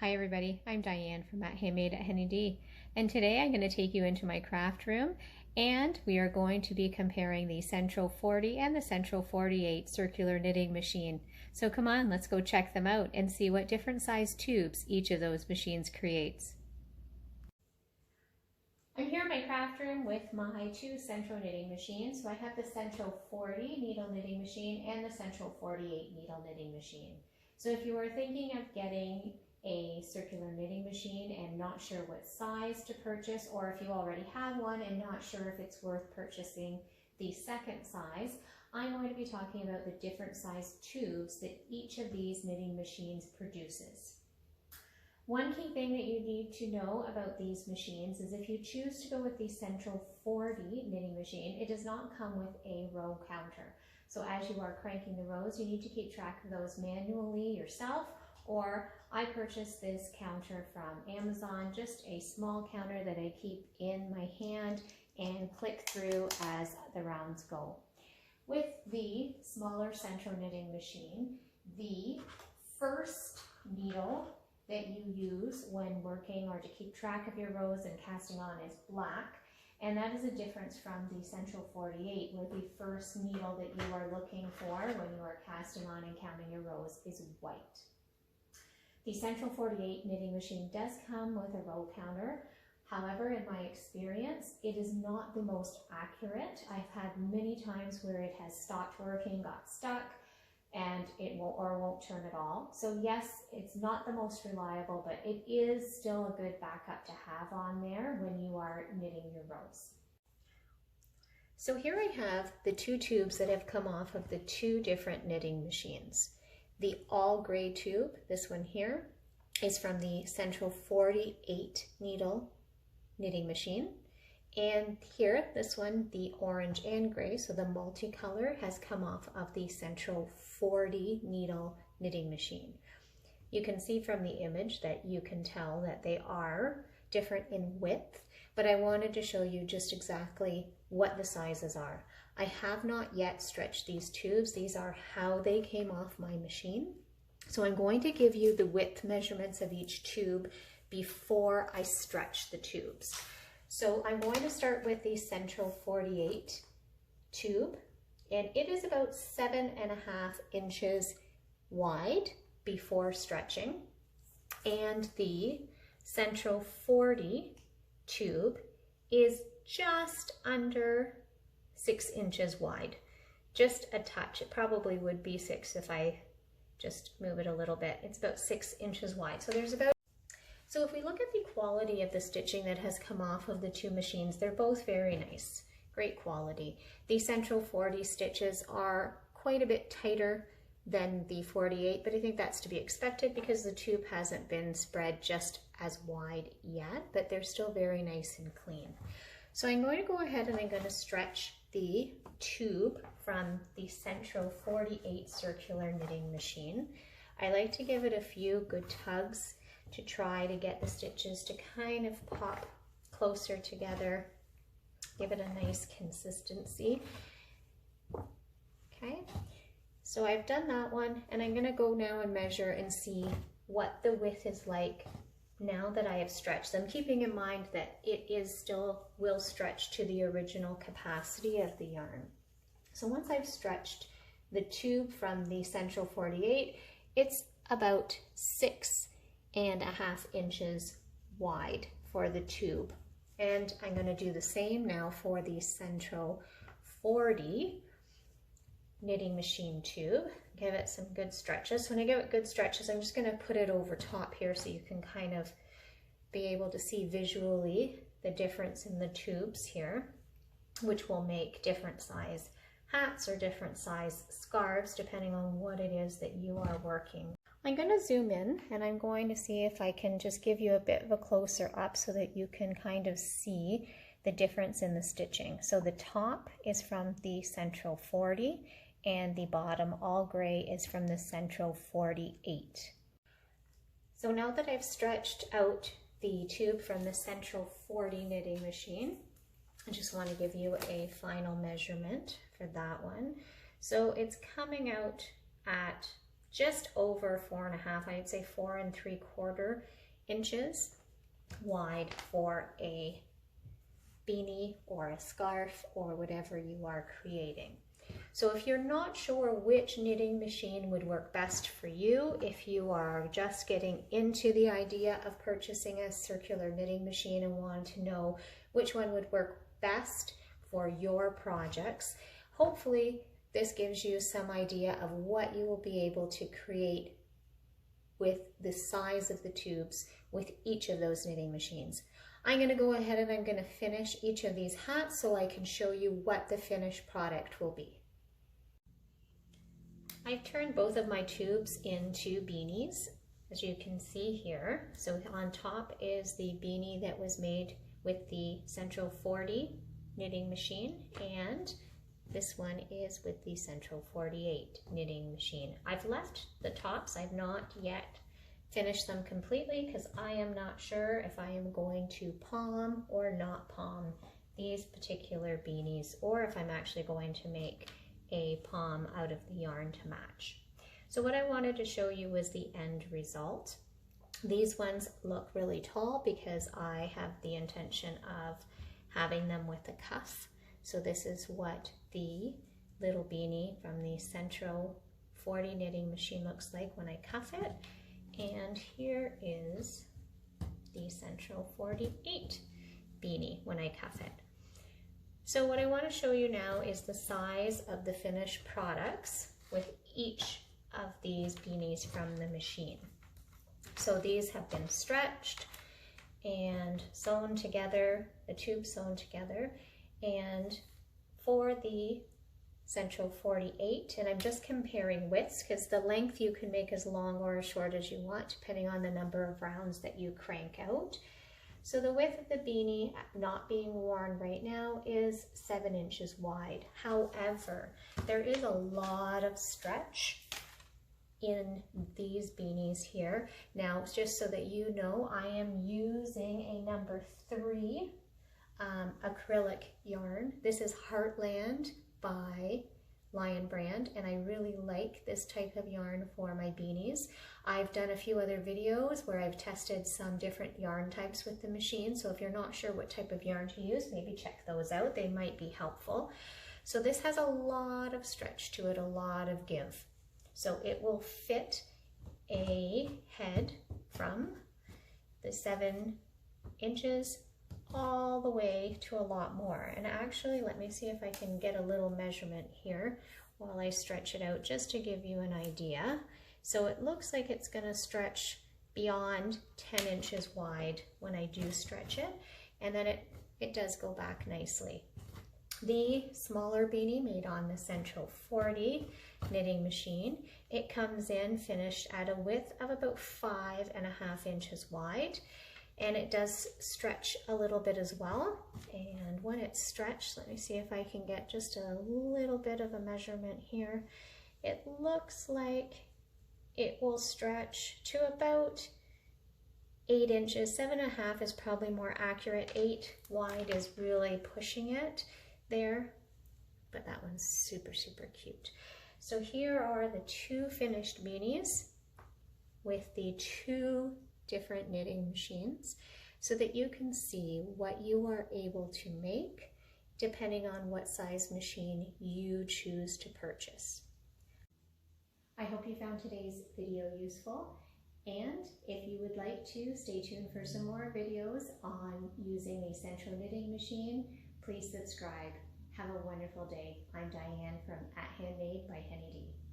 Hi everybody, I'm Diane from Handmade at Henny D, and today I'm going to take you into my craft room and we are going to be comparing the Sentro 40 and the Sentro 48 circular knitting machine. So come on, let's go check them out and see what different size tubes each of those machines creates. I'm here in my craft room with my two Sentro knitting machines. So I have the Sentro 40 needle knitting machine and the Sentro 48 needle knitting machine. So if you are thinking of getting a circular knitting machine and not sure what size to purchase, or if you already have one and not sure if it's worth purchasing the second size, I'm going to be talking about the different size tubes that each of these knitting machines produces. One key thing that you need to know about these machines is if you choose to go with the Sentro 40 knitting machine, it does not come with a row counter. So as you are cranking the rows, you need to keep track of those manually yourself, or I purchased this counter from Amazon, just a small counter that I keep in my hand and click through as the rounds go. With the smaller Sentro knitting machine, the first needle that you use when working or to keep track of your rows and casting on is black, and that is a difference from the Sentro 48, where the first needle that you are looking for when you are casting on and counting your rows is white. The Sentro 48 knitting machine does come with a row counter. However, in my experience, it is not the most accurate. I've had many times where it has stopped working, got stuck, and it won't turn at all. So yes, it's not the most reliable, but it is still a good backup to have on there when you are knitting your rows. So here I have the two tubes that have come off of the two different knitting machines. The all gray tube, this one here, is from the Sentro 48 needle knitting machine. And here, this one, the orange and gray, so the multicolor, has come off of the Sentro 40 needle knitting machine. You can see from the image that you can tell that they are different in width, but I wanted to show you just exactly what the sizes are. I have not yet stretched these tubes. These are how they came off my machine. So I'm going to give you the width measurements of each tube before I stretch the tubes. So I'm going to start with the Sentro 48 tube, and it is about 7.5 inches wide before stretching. And the Sentro 40 tube is just under 6 inches wide, just a touch. It probably would be 6 if I just move it a little bit. It's about 6 inches wide. So if we look at the quality of the stitching that has come off of the two machines, they're both very nice, great quality. The Sentro 40 stitches are quite a bit tighter than the 48, but I think that's to be expected because the tube hasn't been spread just as wide yet, but they're still very nice and clean. So I'm going to go ahead and I'm going to stretch the tube from the Sentro 48 circular knitting machine. I like to give it a few good tugs to try to get the stitches to kind of pop closer together, give it a nice consistency. Okay, so I've done that one, and I'm going to go now and measure and see what the width is like now that I have stretched them, keeping in mind that it is still will stretch to the original capacity of the yarn. So once I've stretched the tube from the Sentro 48, it's about 6.5 inches wide for the tube. And I'm going to do the same now for the Sentro 40 knitting machine tube. Give it some good stretches. When I give it good stretches, I'm just going to put it over top here so you can kind of be able to see visually the difference in the tubes here, which will make different size hats or different size scarves depending on what it is that you are working. I'm going to zoom in and I'm going to see if I can just give you a bit of a closer up so that you can kind of see the difference in the stitching. So the top is from the Sentro 40 and the bottom all gray is from the Sentro 48. So now that I've stretched out the tube from the Sentro 40 knitting machine, I just want to give you a final measurement for that one. So it's coming out at just over 4.5, I'd say 4 3/4 inches wide for a beanie or a scarf or whatever you are creating. So if you're not sure which knitting machine would work best for you, if you are just getting into the idea of purchasing a circular knitting machine and want to know which one would work best for your projects, hopefully this gives you some idea of what you will be able to create with the size of the tubes with each of those knitting machines. I'm going to go ahead and I'm going to finish each of these hats so I can show you what the finished product will be. I've turned both of my tubes into beanies, as you can see here. So on top is the beanie that was made with the Sentro 40 knitting machine, and this one is with the Sentro 48 knitting machine. I've left the tops, I've not yet finished them completely because I am not sure if I am going to palm or not palm these particular beanies, or if I'm actually going to make a palm out of the yarn to match. So what I wanted to show you was the end result. These ones look really tall because I have the intention of having them with a cuff. So this is what the little beanie from the Sentro 40 knitting machine looks like when I cuff it. And here is the Sentro 48 beanie when I cuff it. So what I want to show you now is the size of the finished products with each of these beanies from the machine. So these have been stretched and sewn together, the tube sewn together, and for the Sentro 48, and I'm just comparing widths because the length you can make as long or as short as you want depending on the number of rounds that you crank out. So the width of the beanie not being worn right now is 7 inches wide. However, there is a lot of stretch in these beanies here. Now, just so that you know, I am using a number 3 acrylic yarn. This is Heartland by Lion Brand, and I really like this type of yarn for my beanies. I've done a few other videos where I've tested some different yarn types with the machine, so if you're not sure what type of yarn to use, maybe check those out. They might be helpful. So this has a lot of stretch to it, a lot of give. So it will fit a head from the 7 inches all the way to a lot more. And actually, let me see if I can get a little measurement here while I stretch it out just to give you an idea. So it looks like it's going to stretch beyond 10 inches wide when I do stretch it, and then it does go back nicely. The smaller beanie made on the Sentro 40 knitting machine, it comes in finished at a width of about 5.5 inches wide. And it does stretch a little bit as well. And when it's stretched, let me see if I can get just a little bit of a measurement here. It looks like it will stretch to about 8 inches. 7.5 is probably more accurate. 8 wide is really pushing it there, but that one's super, super cute. So here are the 2 finished beanies with the 2 different knitting machines so that you can see what you are able to make depending on what size machine you choose to purchase. I hope you found today's video useful, and if you would like to, stay tuned for some more videos on using a Sentro knitting machine. Please subscribe. Have a wonderful day. I'm Diane from @Handmade by Henny D.